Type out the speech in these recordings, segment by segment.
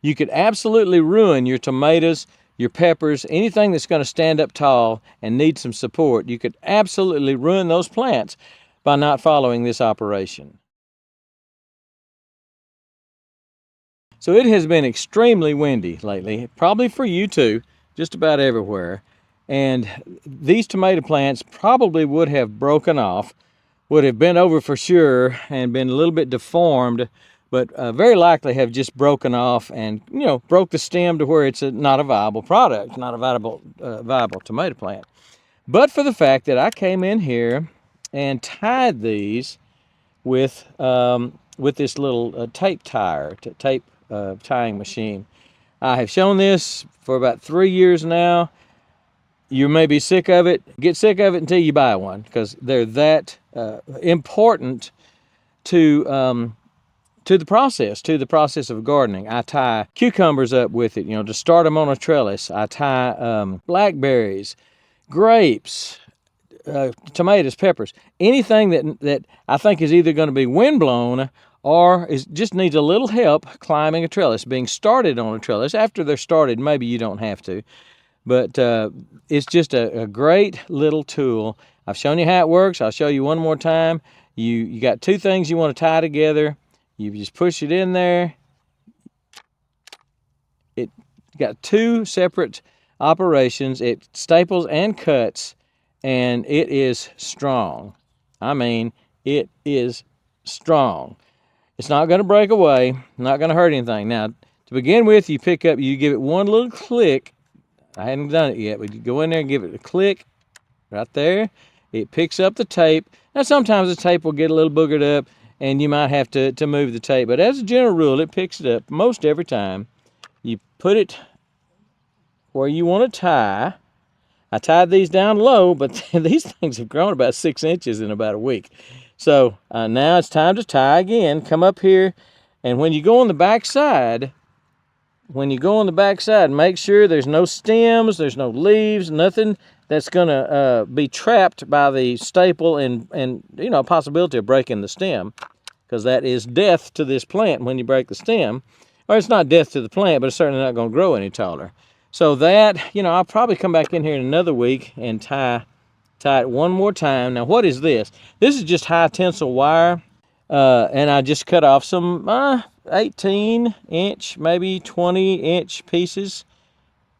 You could absolutely ruin your tomatoes, your peppers, anything that's going to stand up tall and need some support. You could absolutely ruin those plants by not following this operation. So it has been extremely windy lately, probably for you too, just about everywhere. And these tomato plants probably would have broken off, would have bent over for sure and been a little bit deformed, but very likely have just broken off and, broke the stem to where it's not a viable product, not a viable tomato plant. But for the fact that I came in here and tied these with this little tape tying machine. I have shown this for about 3 years now. You may be sick of it. Get sick of it until you buy one, because they're that important to the process of gardening. I tie cucumbers up with it, to start them on a trellis. I tie blackberries, grapes, tomatoes, peppers, anything that I think is either going to be windblown or just needs a little help climbing a trellis, being started on a trellis. After they're started, maybe you don't have to, but it's just a great little tool. I've shown you how it works. I'll show you one more time. You got two things you want to tie together. You just push it in there. It got two separate operations. It staples and cuts, and it is strong. I mean, it is strong. It's not going to break away, not going to hurt anything. Now, to begin with, you give it one little click. I hadn't done it yet, but you go in there and give it a click right there. It picks up the tape. Now, sometimes the tape will get a little boogered up, and you might have to move the tape. But as a general rule, it picks it up most every time. You put it where you want to tie. I tied these down low, but these things have grown about 6 inches in about a week. So now it's time to tie again. Come up here, and when you go on the back side, make sure there's no stems, there's no leaves, nothing that's going to be trapped by the staple and a possibility of breaking the stem, because that is death to this plant when you break the stem. Or it's not death to the plant, but it's certainly not going to grow any taller. So that, I'll probably come back in here in another week and tie it one more time. Now, what is this? This is just high tensile wire, and I just cut off some 18-inch, maybe 20-inch pieces,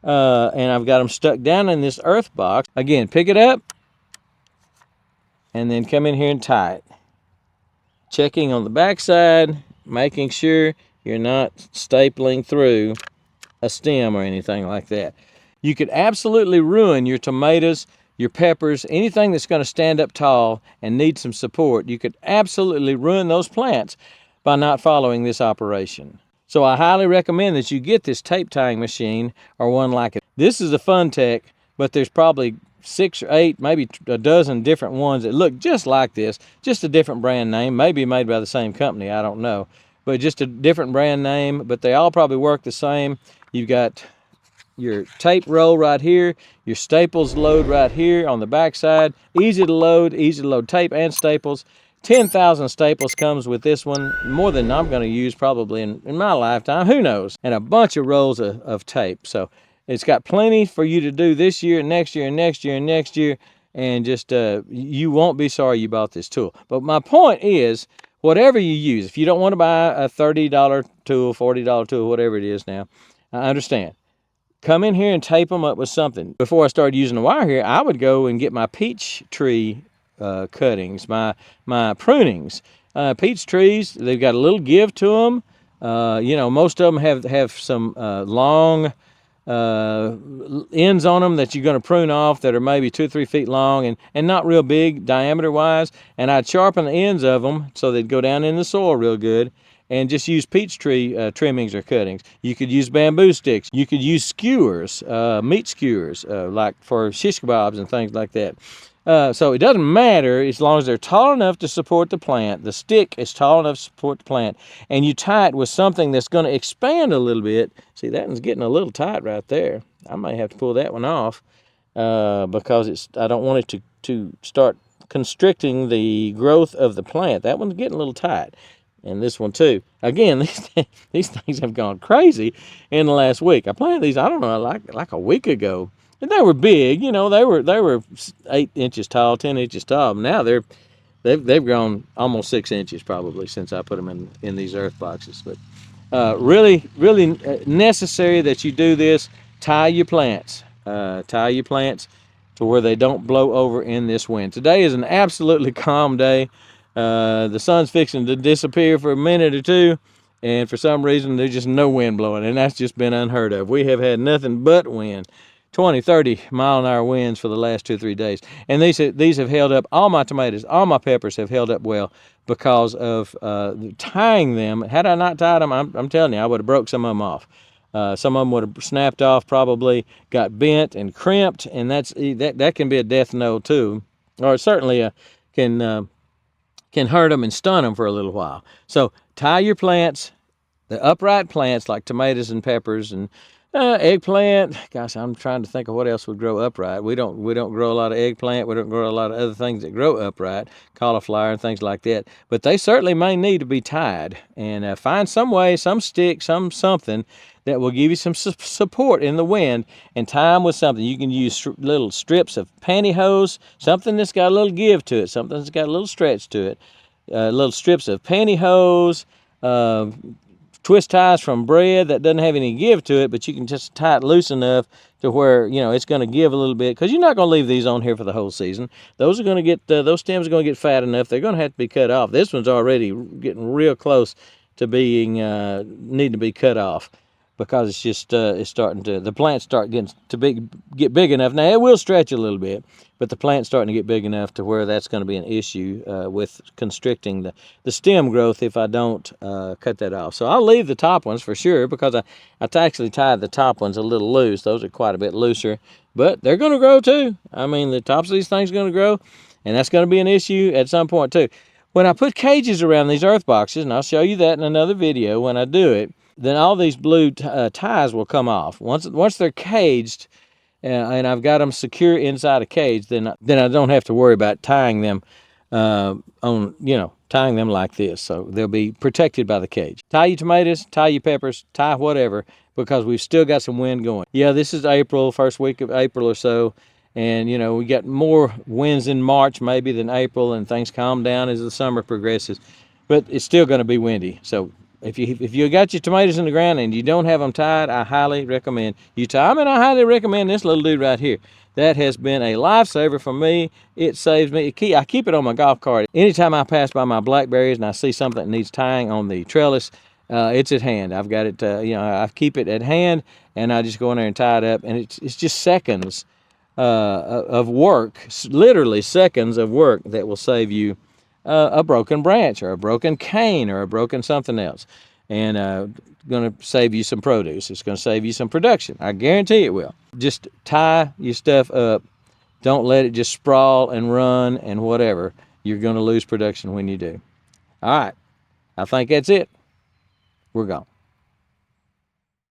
and I've got them stuck down in this earth box. Again, pick it up, and then come in here and tie it. Checking on the back side, making sure you're not stapling through a stem or anything like that. You could absolutely ruin your tomatoes, your peppers, anything that's going to stand up tall and need some support. You could absolutely ruin those plants by not following this operation. So I highly recommend that you get this tape tying machine or one like it. This is a Fun Tech, but there's probably 6 or 8, maybe a dozen different ones that look just like this, just a different brand name, maybe made by the same company, I don't know, but just a different brand name, but they all probably work the same. You've got your tape roll right here, your staples load right here on the back side. Easy to load tape and staples. 10,000 staples comes with this one, more than I'm going to use probably in my lifetime, who knows, and a bunch of rolls of tape. So it's got plenty for you to do this year, next year, and next year, and next year, and just you won't be sorry you bought this tool. But my point is, whatever you use, if you don't want to buy a $30 tool, $40 tool, whatever it is now, I understand. Come in here and tape them up with something. Before I started using the wire here, I would go and get my peach tree cuttings, my prunings. Peach trees, they've got a little give to them. Most of them have some long ends on them that you're going to prune off that are maybe 2 or 3 feet long and not real big diameter wise. And I'd sharpen the ends of them so they'd go down in the soil real good, and just use peach tree trimmings or cuttings. You could use bamboo sticks. You could use skewers, meat skewers, like for shish kebabs and things like that. So it doesn't matter as long as they're tall enough to support the plant. The stick is tall enough to support the plant, and you tie it with something that's going to expand a little bit. See, that one's getting a little tight right there. I may have to pull that one off because I don't want it to start constricting the growth of the plant. That one's getting a little tight. and this one too. Again, these things have gone crazy in the last week. I planted these, I don't know, like a week ago, and they were big. You know, they were 8 inches tall, 10 inches tall. Now they've grown almost 6 inches probably since I put them in these earth boxes. But really necessary that you do this. Tie your plants. Tie your plants to where they don't blow over in this wind. Today is an absolutely calm day. The sun's fixing to disappear for a minute or two, and for some reason there's just no wind blowing, and that's just been unheard of. We have had nothing but wind, 20, 30 mile an hour winds for the last 2 or 3 days. And these have held up. All my tomatoes, all my peppers have held up well because of tying them. Had I not tied them, I'm telling you, I would have broke some of them off. Some of them would have snapped off, probably got bent and crimped, and that can be a death knell too, or certainly can hurt them and stun them for a little while. So tie your plants, the upright plants like tomatoes and peppers and eggplant. Gosh, I'm trying to think of what else would grow upright. We don't grow a lot of eggplant. We don't grow a lot of other things that grow upright, cauliflower and things like that. But they certainly may need to be tied, and find some way, some stick, something that will give you some support in the wind, and tie them with something. You can use little strips of pantyhose, something that's got a little give to it, something that's got a little stretch to it, little strips of pantyhose, twist ties from bread that doesn't have any give to it, but you can just tie it loose enough to where, you know, it's going to give a little bit, because you're not going to leave these on here for the whole season. Those are going to get those stems are going to get fat enough. They're going to have to be cut off. This one's already getting real close to being needing to be cut off, because it's just it's starting to, the plants start getting to get big enough. Now it will stretch a little bit, but the plant's starting to get big enough to where that's going to be an issue with constricting the stem growth if I don't cut that off. So I'll leave the top ones for sure, because I actually tied the top ones a little loose. Those are quite a bit looser, but they're going to grow too. I mean, the tops of these things are going to grow, and that's going to be an issue at some point too. When I put cages around these earth boxes, and I'll show you that in another video when I do it, then all these blue ties will come off. Once they're caged, and I've got them secure inside a cage, then I don't have to worry about tying them tying them like this. So they'll be protected by the cage. Tie your tomatoes, tie your peppers, tie whatever, because we've still got some wind going. Yeah, this is April, first week of April or so, and you know, we got more winds in March maybe than April, and things calm down as the summer progresses, but it's still going to be windy. So if you got your tomatoes in the ground and you don't have them tied, I highly recommend you tie them, and I highly recommend this little dude right here. That has been a lifesaver for me. It saves me. I keep it on my golf cart. Anytime I pass by my blackberries and I see something that needs tying on the trellis, it's at hand. I've got it, I keep it at hand, and I just go in there and tie it up, and it's just seconds of work, literally seconds of work, that will save you a broken branch or a broken cane or a broken something else, and going to save you some produce. It's going to save you some production. I guarantee it will. Just tie your stuff up. Don't let it just sprawl and run and whatever. You're going to lose production when you do. All right, I think that's it. We're gone.